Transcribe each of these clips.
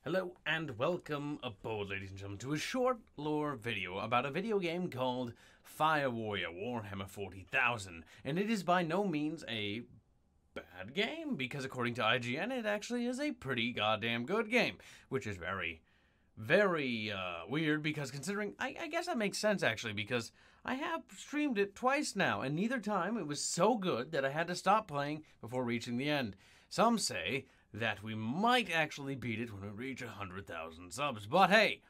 Hello and welcome aboard, ladies and gentlemen, to a short lore video about a video game called FireWarrior Warhammer 40,000. And it is by no means a bad game, because according to IGN, it actually is a pretty goddamn good game. Which is very weird, because considering, I guess that makes sense actually, because I have streamed it twice now, and neither time it was so good that I had to stop playing before reaching the end. Some say that we might actually beat it when we reach 100,000 subs. But hey,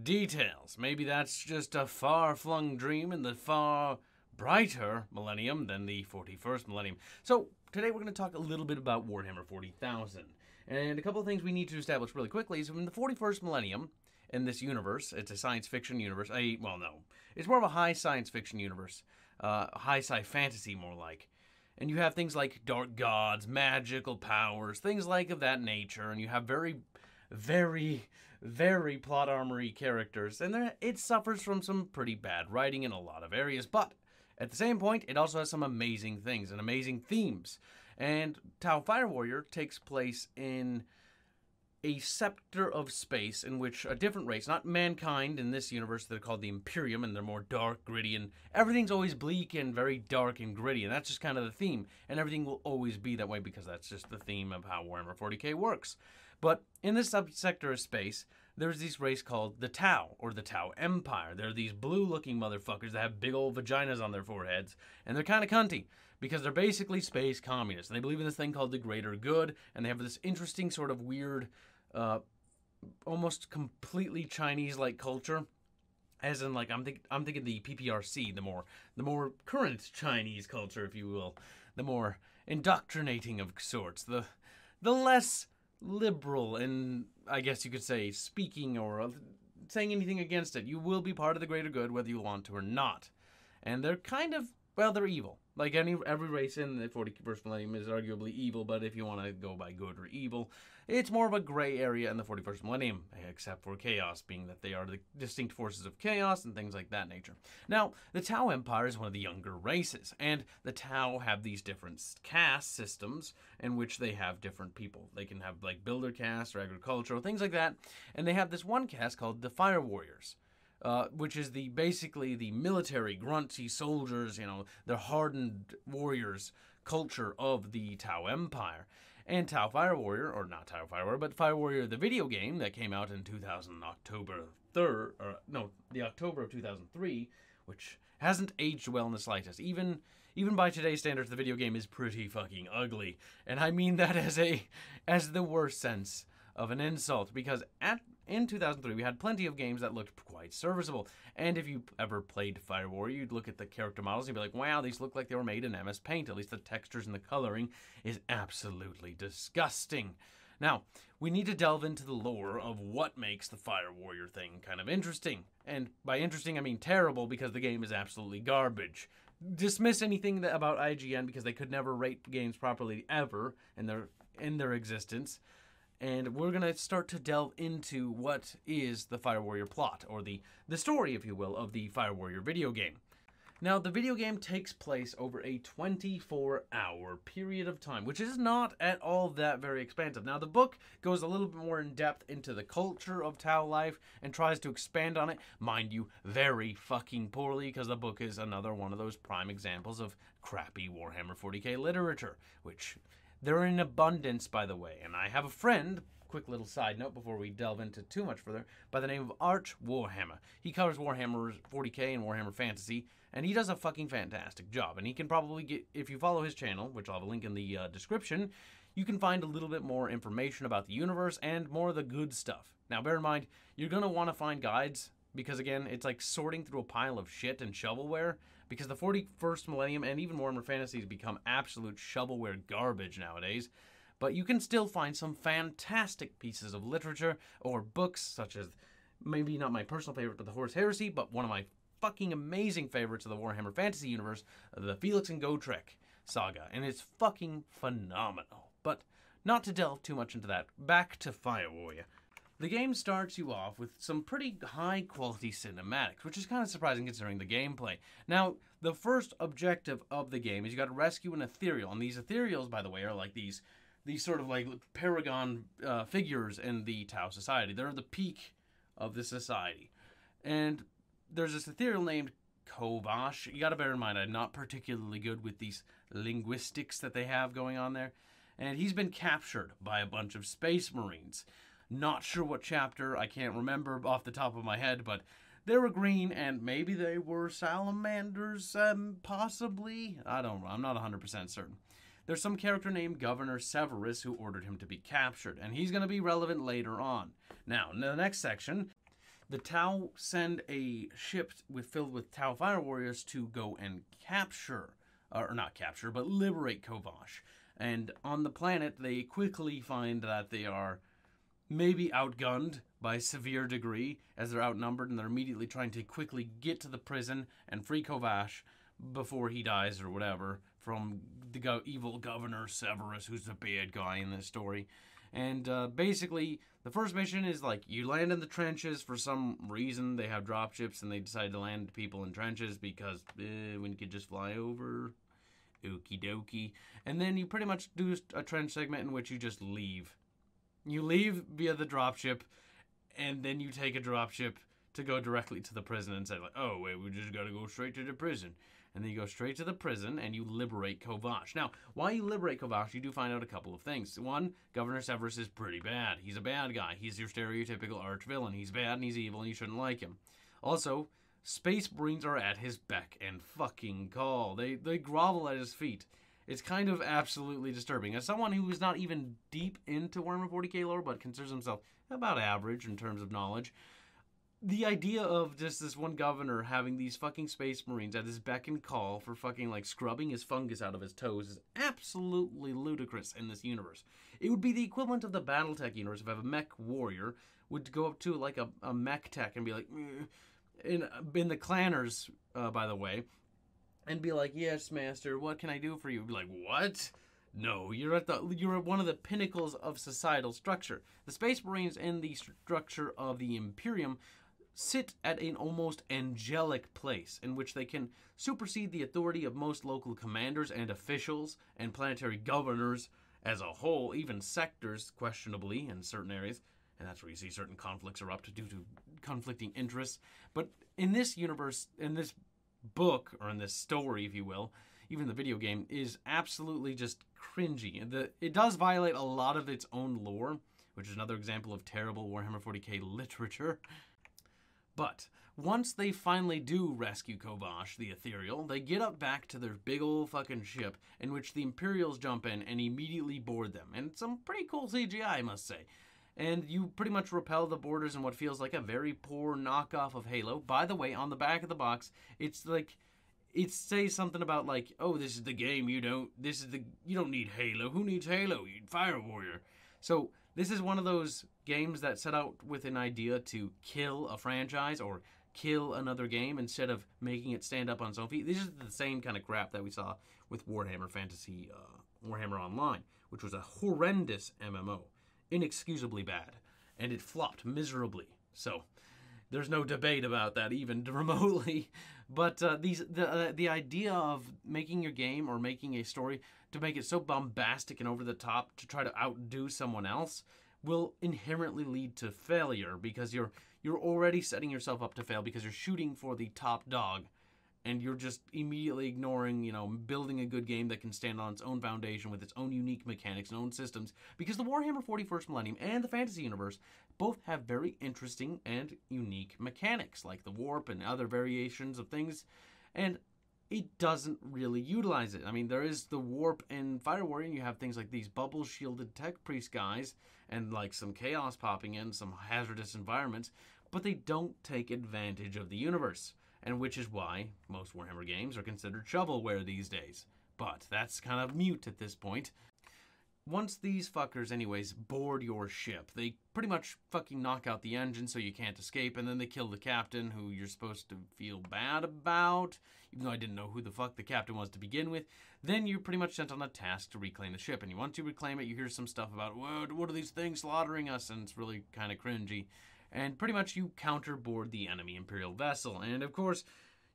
details. Maybe that's just a far-flung dream in the far brighter millennium than the 41st millennium. So today we're going to talk a little bit about Warhammer 40,000. And a couple of things we need to establish really quickly is in the 41st millennium, in this universe, it's a science fiction universe. Well, no. It's more of a high science fiction universe. High sci fantasy, more like. And you have things like dark gods, magical powers, things like of that nature. And you have very plot armory characters. And it suffers from some pretty bad writing in a lot of areas. But at the same point, it also has some amazing things and amazing themes. And Hate FireWarrior takes place in a sector of space in which a different race, not mankind in this universe, they're called the Imperium, and they're more dark, gritty, and everything's always bleak and very dark and gritty, and that's just kind of the theme, and everything will always be that way because that's just the theme of how Warhammer 40k works. But in this subsector of space, there's this race called the Tau, or the Tau Empire. They're these blue-looking motherfuckers that have big old vaginas on their foreheads, and they're kind of cunty, because they're basically space communists. And they believe in this thing called the Greater Good, and they have this interesting sort of weird, almost completely Chinese-like culture. As in, like, I'm thinking the PPRC, the more current Chinese culture, if you will, the more indoctrinating of sorts, the less liberal in, I guess you could say, speaking or saying anything against it. You will be part of the Greater Good whether you want to or not. And they're kind of, well, they're evil. Like every race in the 41st millennium is arguably evil, but if you want to go by good or evil, it's more of a gray area in the 41st millennium, except for chaos, being that they are the distinct forces of chaos and things like that nature. Now, the Tau Empire is one of the younger races, and the Tau have these different caste systems in which they have different people. They can have like builder caste or agricultural, things like that, and they have this one caste called the Fire Warriors. Which is basically the military, grunty soldiers, they're hardened warriors culture of the Tau Empire. And Hate FireWarrior, or not Hate FireWarrior, but FireWarrior the video game that came out in October of 2003, which hasn't aged well in the slightest. Even by today's standards, the video game is pretty fucking ugly. And I mean that as the worst sense of an insult, because in 2003 we had plenty of games that looked quite serviceable, and if you ever played FireWarrior, you'd look at the character models and you'd be like, wow, these look like they were made in MS Paint. At least the textures and the coloring is absolutely disgusting. Now, we need to delve into the lore of what makes the FireWarrior thing kind of interesting, and by interesting I mean terrible, because the game is absolutely garbage. Dismiss anything about IGN, because they could never rate games properly ever in their existence. And we're going to start to delve into what is the FireWarrior plot, or the story, if you will, of the FireWarrior video game. Now, the video game takes place over a 24-hour period of time, which is not at all that very expansive. Now, the book goes a little bit more in depth into the culture of Tau life and tries to expand on it, mind you, very fucking poorly, because the book is another one of those prime examples of crappy Warhammer 40k literature, which they're in abundance, by the way. And I have a friend, quick little side note before we delve into too much further, by the name of Arch Warhammer. He covers Warhammer 40k and Warhammer Fantasy, and he does a fucking fantastic job. And he can probably get, if you follow his channel, which I'll have a link in the description, you can find a little bit more information about the universe and more of the good stuff. Now, bear in mind, you're going to want to find guides, because again, it's like sorting through a pile of shit and shovelware, because the 41st millennium and even Warhammer Fantasy has become absolute shovelware garbage nowadays. But you can still find some fantastic pieces of literature or books, such as, maybe not my personal favorite, but the Horus Heresy, but one of my fucking amazing favorites of the Warhammer Fantasy universe, the Felix and Gotrek saga, and it's fucking phenomenal. But not to delve too much into that, back to FireWarrior. The game starts you off with some pretty high-quality cinematics, which is kind of surprising considering the gameplay. Now, the first objective of the game is you got to rescue an ethereal, and these ethereals, by the way, are like these these sort of like paragon figures in the Tau society. They're the peak of the society. And there's this ethereal named Kovash. You gotta bear in mind, I'm not particularly good with these linguistics that they have going on there. And he's been captured by a bunch of space marines. Not sure what chapter, I can't remember off the top of my head, but they were green, and maybe they were salamanders, possibly? I don't know, I'm not 100% certain. There's some character named Governor Severus who ordered him to be captured, and he's going to be relevant later on. Now, in the next section, the Tau send a ship filled with Tau FireWarriors to go and capture, or not capture, but liberate Kovash. And on the planet, they quickly find that they are maybe outgunned by a severe degree, as they're outnumbered, and they're immediately trying to quickly get to the prison and free Kovash before he dies or whatever from the evil Governor Severus, who's the bad guy in this story. And basically, the first mission is like you land in the trenches. For some reason, they have dropships and they decide to land people in trenches because when you could just fly over, okie dokie. And then you pretty much do a trench segment in which you just leave. You leave via the dropship, and then you take a dropship to go directly to the prison and say, like, oh, wait, we just gotta go straight to the prison. And then you go straight to the prison, and you liberate Kovash. Now, while you liberate Kovash, you do find out a couple of things. One, Governor Severus is pretty bad. He's a bad guy. He's your stereotypical arch-villain. He's bad, and he's evil, and you shouldn't like him. Also, Space Marines are at his beck and fucking call. They grovel at his feet. It's kind of absolutely disturbing. As someone who is not even deep into Warhammer 40k lore, but considers himself about average in terms of knowledge, the idea of just this one governor having these fucking space marines at his beck and call for fucking like scrubbing his fungus out of his toes is absolutely ludicrous in this universe. It would be the equivalent of the Battletech universe if I have a mech warrior would go up to like a mech tech and be like, in the clanners, by the way, and be like, yes, master, what can I do for you? Be like, what? No, you're at one of the pinnacles of societal structure. The Space Marines in the structure of the Imperium sit at an almost angelic place in which they can supersede the authority of most local commanders and officials and planetary governors as a whole, even sectors, questionably, in certain areas. And that's where you see certain conflicts erupt due to conflicting interests. But in this universe, in this book, or in this story, if you will, even the video game, is absolutely just cringy. It does violate a lot of its own lore, which is another example of terrible Warhammer 40k literature. But once they finally do rescue Kovash, the Ethereal, they get up back to their big old fucking ship, in which the Imperials jump in and immediately board them. And it's some pretty cool CGI, I must say. And you pretty much repel the boarders in what feels like a very poor knockoff of Halo. By the way, on the back of the box, it's like, it says something about like, oh, this is the game, you don't need Halo. Who needs Halo? You need FireWarrior. So this is one of those games that set out with an idea to kill a franchise or kill another game instead of making it stand up on its own feet. This is the same kind of crap that we saw with Warhammer Warhammer Online, which was a horrendous MMO. Inexcusably bad, and it flopped miserably. So there's no debate about that even remotely. But the idea of making your game or making a story to make it so bombastic and over the top to try to outdo someone else will inherently lead to failure, because you're already setting yourself up to fail because you're shooting for the top dog. And you're just immediately ignoring, building a good game that can stand on its own foundation with its own unique mechanics and own systems. Because the Warhammer 41st Millennium and the fantasy universe both have very interesting and unique mechanics, like the warp and other variations of things. And it doesn't really utilize it. I mean, there is the warp in FireWarrior, and you have things like these bubble-shielded tech priest guys, and like some chaos popping in, some hazardous environments, but they don't take advantage of the universe. And which is why most Warhammer games are considered shovelware these days. But that's kind of mute at this point. Once these fuckers, anyways, board your ship, they pretty much fucking knock out the engine so you can't escape, and then they kill the captain, who you're supposed to feel bad about, even though I didn't know who the fuck the captain was to begin with. Then you're pretty much sent on a task to reclaim the ship, and once you reclaim it, you hear some stuff about, what are these things slaughtering us, and it's really kind of cringy. And pretty much you counterboard the enemy Imperial vessel. And of course,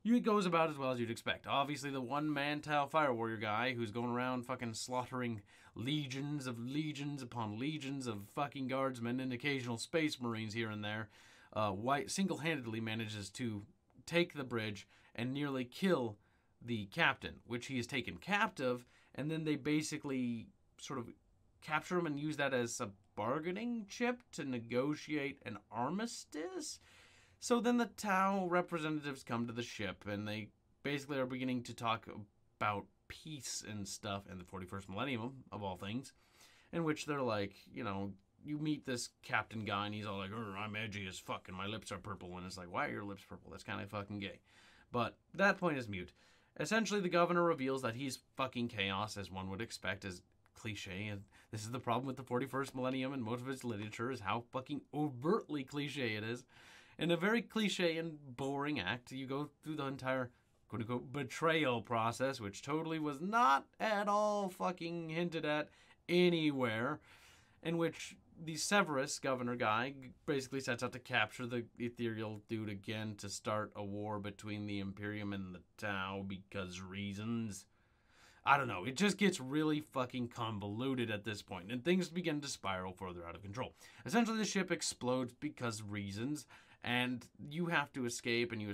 it goes about as well as you'd expect. Obviously, the one-man Hate FireWarrior guy who's going around fucking slaughtering legions upon legions of fucking guardsmen and occasional space marines here and there, single-handedly manages to take the bridge and nearly kill the captain, which he is taken captive, and then they basically sort of capture him and use that as a bargaining chip to negotiate an armistice. So then the Tau representatives come to the ship, and they basically are beginning to talk about peace and stuff in the 41st millennium, of all things, in which they're like, you know, you meet this captain guy, and he's all like, I'm edgy as fuck, and my lips are purple, and it's like, why are your lips purple? That's kind of fucking gay. But that point is mute. Essentially, the governor reveals that he's fucking chaos, as one would expect, as cliche, and this is the problem with the 41st millennium and most of its literature, is how fucking overtly cliche it is. In a very cliche and boring act, you go through the entire quote-unquote betrayal process, which totally was not at all fucking hinted at anywhere, in which the Severus governor guy basically sets out to capture the ethereal dude again to start a war between the Imperium and the Tau because reasons. I don't know. It just gets really fucking convoluted at this point, and things begin to spiral further out of control. Essentially, the ship explodes because reasons, and you have to escape, and you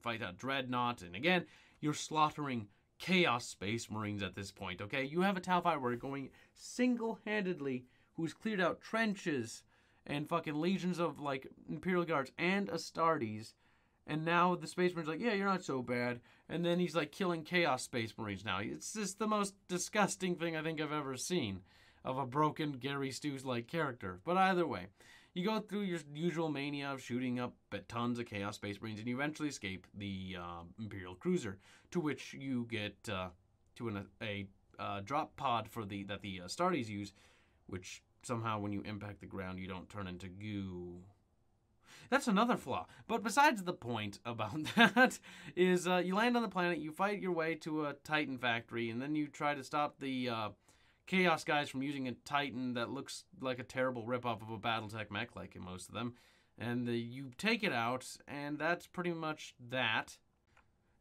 fight a dreadnought, and again, you're slaughtering Chaos Space Marines at this point, okay? You have a Hate FireWarrior going single-handedly who's cleared out trenches and fucking legions of, like, Imperial Guards and Astartes, and now the Space Marine's like, yeah, you're not so bad. And then he's like killing Chaos Space Marines now. It's just the most disgusting thing I think I've ever seen of a broken Gary Stews-like character. But either way, you go through your usual mania of shooting up tons of Chaos Space Marines, and you eventually escape the Imperial cruiser, to which you get to a drop pod that the Astartes use, which somehow when you impact the ground, you don't turn into goo. That's another flaw. But besides the point about that is you land on the planet, you fight your way to a Titan factory, and then you try to stop the Chaos guys from using a Titan that looks like a terrible ripoff of a Battletech mech, like in most of them. And you take it out, and that's pretty much that.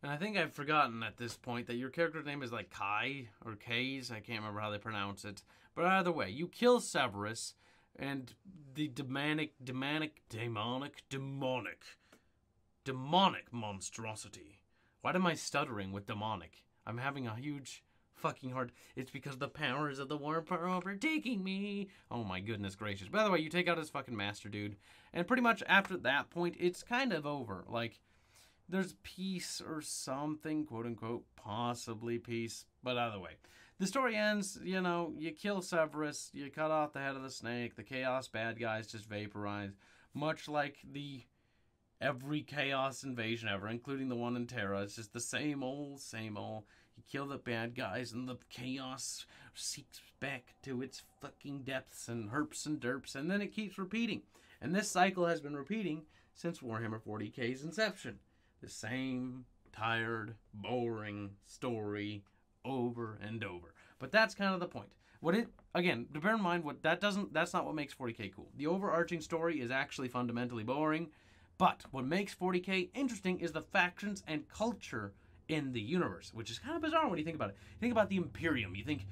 And I think I've forgotten at this point that your character's name is like Kai, or Kays, I can't remember how they pronounce it. But either way, you kill Severus, and the demonic monstrosity. Why am I stuttering with demonic? I'm having a huge fucking hard... It's because the powers of the warp are overtaking me. Oh my goodness gracious. By the way, you take out his fucking master dude, and pretty much after that point, it's kind of over. Like, there's peace or something, quote unquote, possibly peace. But either way, the story ends, you know, you kill Severus, you cut off the head of the snake, the Chaos bad guys just vaporize, much like every Chaos invasion ever, including the one in Terra. It's just the same old, same old. You kill the bad guys, and the Chaos seeks back to its fucking depths and herps and derps, and then it keeps repeating. And this cycle has been repeating since Warhammer 40k's inception. The same tired, boring story over and over. But that's kind of the point. Again, to bear in mind, that's not what makes 40k cool. The overarching story is actually fundamentally boring, but what makes 40k interesting is the factions and culture in the universe, which is kind of bizarre when you think about it. You think about the Imperium, you think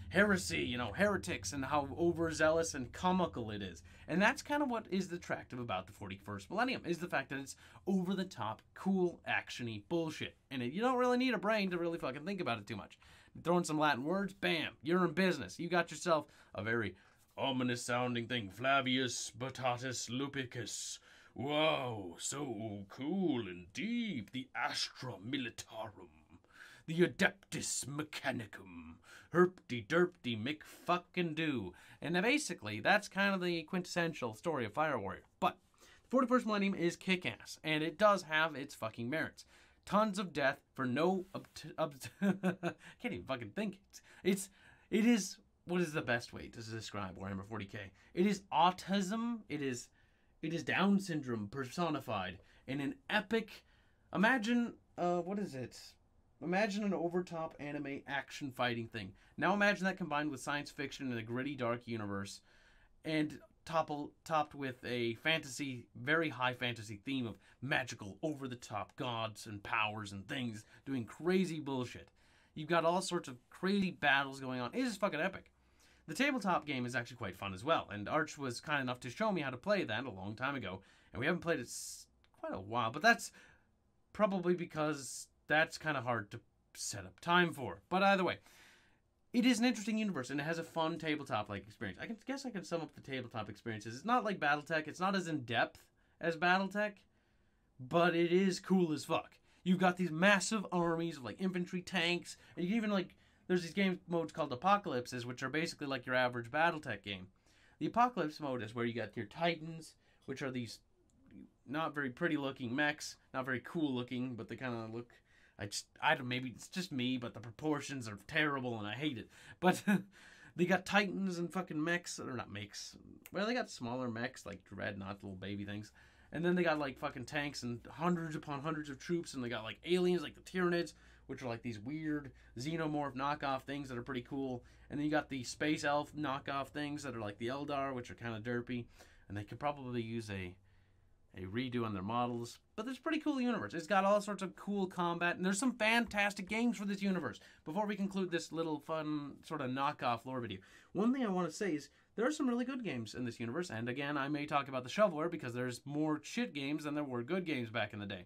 heresy, you know, heretics, and how overzealous and comical it is. And that's kind of what is attractive about the 41st millennium, is the fact that it's over-the-top, cool, action-y bullshit. And you don't really need a brain to really fucking think about it too much. Throw in some Latin words, bam, you're in business. You got yourself a very ominous-sounding thing, Flavius Batatus Lupicus. Wow, so cool and deep. The Astra Militarum. The Adeptus Mechanicum. Herpty-derpty McFucking-do. And basically, that's kind of the quintessential story of FireWarrior. But the 41st Millennium is kick-ass, and it does have its fucking merits. Tons of death for no... can't even fucking think. It is... What is the best way to describe Warhammer 40k? It is autism. It is Down syndrome personified in an epic... Imagine... what is it? Imagine an overtop anime action fighting thing. Now imagine that combined with science fiction in a gritty, dark universe. And topped with a fantasy, very high fantasy theme of magical, over-the-top gods and powers and things doing crazy bullshit. You've got all sorts of crazy battles going on. It is fucking epic. The tabletop game is actually quite fun as well, and Arch was kind enough to show me how to play that a long time ago, and we haven't played it quite a while, but that's probably because that's kind of hard to set up time for. But either way, it is an interesting universe, and it has a fun tabletop-like experience. I guess I can sum up the tabletop experiences. It's not like Battletech. It's not as in-depth as Battletech, but it is cool as fuck. You've got these massive armies of, like, infantry, tanks, and you can even, like, there's these game modes called Apocalypses, which are basically like your average Battletech game. The Apocalypse mode is where you got your Titans, which are these not very pretty-looking mechs, not very cool-looking, but they kind of look... I don't, maybe it's just me, but the proportions are terrible and I hate it. But they got Titans and fucking mechs, or not mechs. Well, they got smaller mechs like Dreadnought, little baby things. And then they got like fucking tanks and hundreds upon hundreds of troops, and they got like aliens like the Tyranids, which are like these weird xenomorph knockoff things that are pretty cool. And then you got the space elf knockoff things that are like the Eldar, which are kind of derpy. And they could probably use a redo on their models, but it's a pretty cool universe. It's got all sorts of cool combat, and there's some fantastic games for this universe. Before we conclude this little fun sort of knockoff lore video, one thing I want to say is there are some really good games in this universe, and again, I may talk about the shovelware because there's more shit games than there were good games back in the day.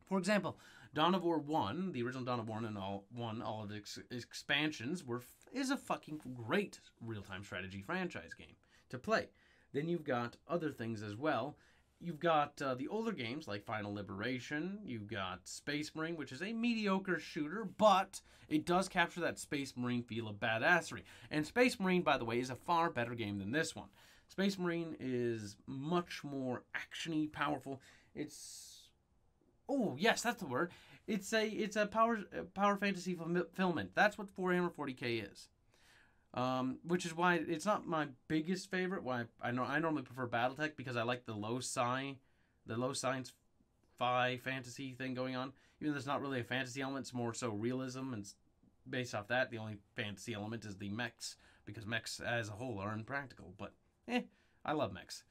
For example, Dawn of War 1, the original Dawn of War and all of its expansions, is a fucking great real-time strategy franchise game to play. Then you've got other things as well. You've got the older games like Final Liberation. You've got Space Marine, which is a mediocre shooter, but it does capture that Space Marine feel of badassery. And Space Marine, by the way, is a far better game than this one. Space Marine is much more action-y, powerful. It's... oh, yes, that's the word. It's a power fantasy fulfillment. That's what Warhammer 40k is. Which is why it's not my biggest favorite. Why I normally prefer BattleTech because I like the low science fi fantasy thing going on. Even though there's not really a fantasy element, it's more so realism, and based off that, the only fantasy element is the mechs, because mechs as a whole are impractical. But I love mechs.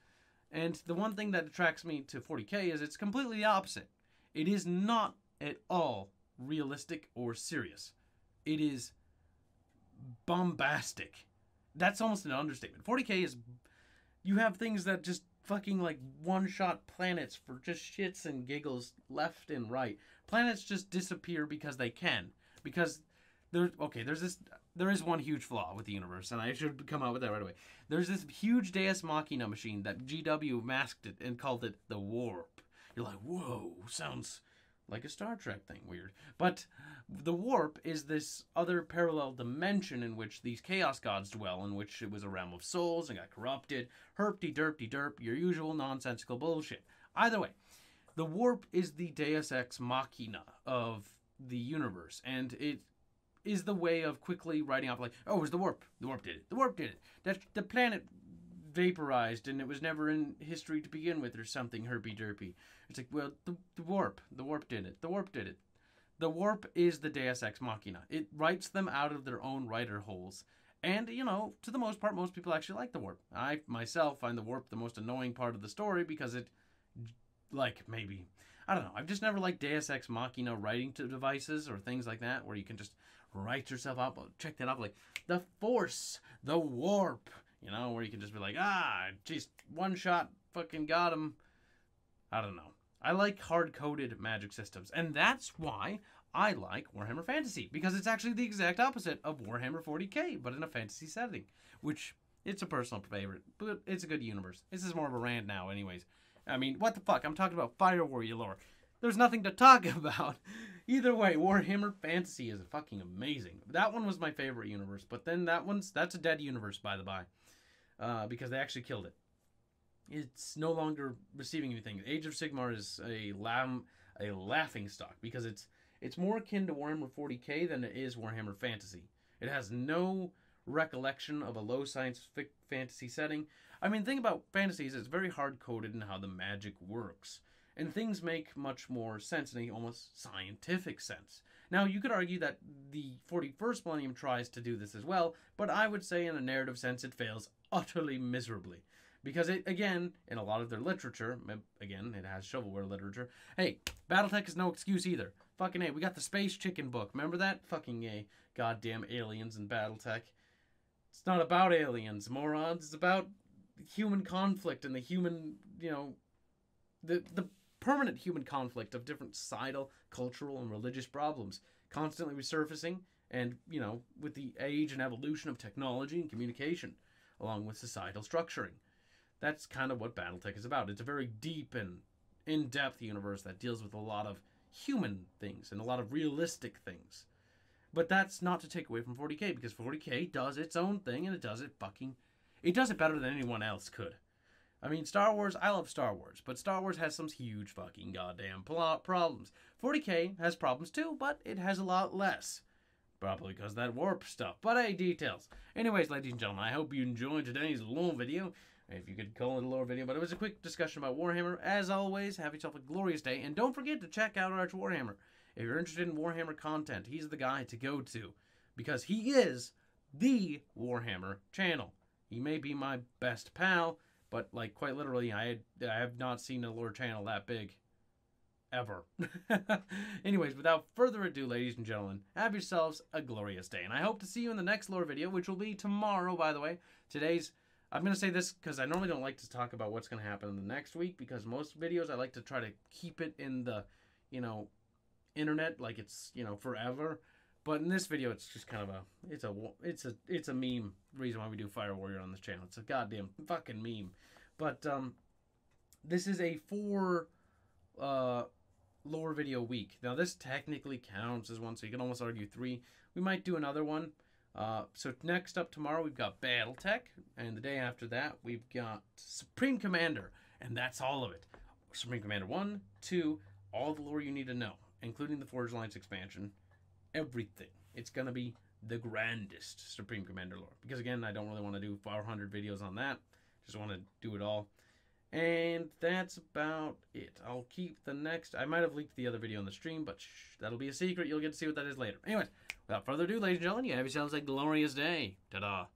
And the one thing that attracts me to 40k is it's completely the opposite. It is not at all realistic or serious. It is bombastic. That's almost an understatement. 40k is... you have things that just fucking like one-shot planets for just shits and giggles left and right. Planets just disappear because they can. Because there is one huge flaw with the universe, and I should come out with that right away. There's this huge Deus Machina machine that GW masked it and called it the Warp. You're like, whoa, sounds like a Star Trek thing, weird. But the Warp is this other parallel dimension in which these Chaos Gods dwell, in which it was a realm of souls and got corrupted. Herp-de-derp-de-derp, your usual nonsensical bullshit. Either way, the Warp is the Deus Ex Machina of the universe, and it is the way of quickly writing off like, oh, it was the Warp. The Warp did it. The Warp did it. The planet vaporized and it was never in history to begin with or something herpy-derpy. It's like, well, the Warp. The Warp did it. The Warp did it. The Warp is the Deus Ex Machina. It writes them out of their own writer holes. And, you know, to the most part, most people actually like the Warp. I, myself, find the Warp the most annoying part of the story because it, like, maybe... I don't know. I've just never liked Deus Ex Machina writing to devices or things like that where you can just write yourself up. Check that out. Like, the Force, the Warp, you know, where you can just be like, geez, one shot, fucking got him. I don't know. I like hard-coded magic systems, and that's why I like Warhammer Fantasy, because it's actually the exact opposite of Warhammer 40k, but in a fantasy setting, which, it's a personal favorite, but it's a good universe. This is more of a rant now, anyways. I mean, what the fuck? I'm talking about FireWarrior lore. There's nothing to talk about. Either way, Warhammer Fantasy is fucking amazing. That one was my favorite universe, but then that's a dead universe, by the by, because they actually killed it. It's no longer receiving anything. Age of Sigmar is a laughing stock because it's more akin to Warhammer 40k than it is Warhammer Fantasy. It has no recollection of a low science fantasy setting. I mean, the thing about fantasies is it's very hard-coded in how the magic works. And things make much more sense in a almost scientific sense. Now, you could argue that the 41st Millennium tries to do this as well, but I would say in a narrative sense it fails utterly miserably. Because it, again, in a lot of their literature, again, it has shovelware literature. Hey, Battletech is no excuse either. Fucking A, we got the Space Chicken book. Remember that? Fucking A. Goddamn aliens in Battletech. It's not about aliens, morons. It's about human conflict and the human, you know, the permanent human conflict of different societal, cultural, and religious problems constantly resurfacing, and, you know, with the age and evolution of technology and communication, along with societal structuring. That's kind of what Battletech is about. It's a very deep and in-depth universe that deals with a lot of human things and a lot of realistic things. But that's not to take away from 40k, because 40k does its own thing, and it does it better than anyone else could. I mean, Star Wars, I love Star Wars, but Star Wars has some huge fucking goddamn problems. 40k has problems too, but it has a lot less. Probably because of that warp stuff. But hey, details. Anyways, ladies and gentlemen, I hope you enjoyed today's lore video. If you could call it a lore video, but it was a quick discussion about Warhammer. As always, have yourself a glorious day, and don't forget to check out Arch Warhammer. If you're interested in Warhammer content, he's the guy to go to, because he is the Warhammer channel. He may be my best pal, but, like, quite literally, I have not seen a lore channel that big ever. Anyways, without further ado, ladies and gentlemen, have yourselves a glorious day, and I hope to see you in the next lore video, which will be tomorrow, by the way. I'm going to say this because I normally don't like to talk about what's going to happen in the next week, because most videos I like to try to keep it in the, you know, internet, like it's, you know, forever. But in this video, it's just kind of it's a meme. Reason why we do FireWarrior on this channel. It's a goddamn fucking meme. But this is a 4 lore video week. Now this technically counts as one, so you can almost argue 3. We might do another one. So next up tomorrow, we've got Battletech, and the day after that, we've got Supreme Commander, and that's all of it. Supreme Commander 1, 2, all the lore you need to know, including the Forge Alliance expansion, everything. It's going to be the grandest Supreme Commander lore, because again, I don't really want to do 400 videos on that, just want to do it all. And that's about it. I'll keep the next... I might have leaked the other video on the stream, but shh, that'll be a secret. You'll get to see what that is later. Anyways, without further ado, ladies and gentlemen, you have yourselves a glorious day. Ta-da.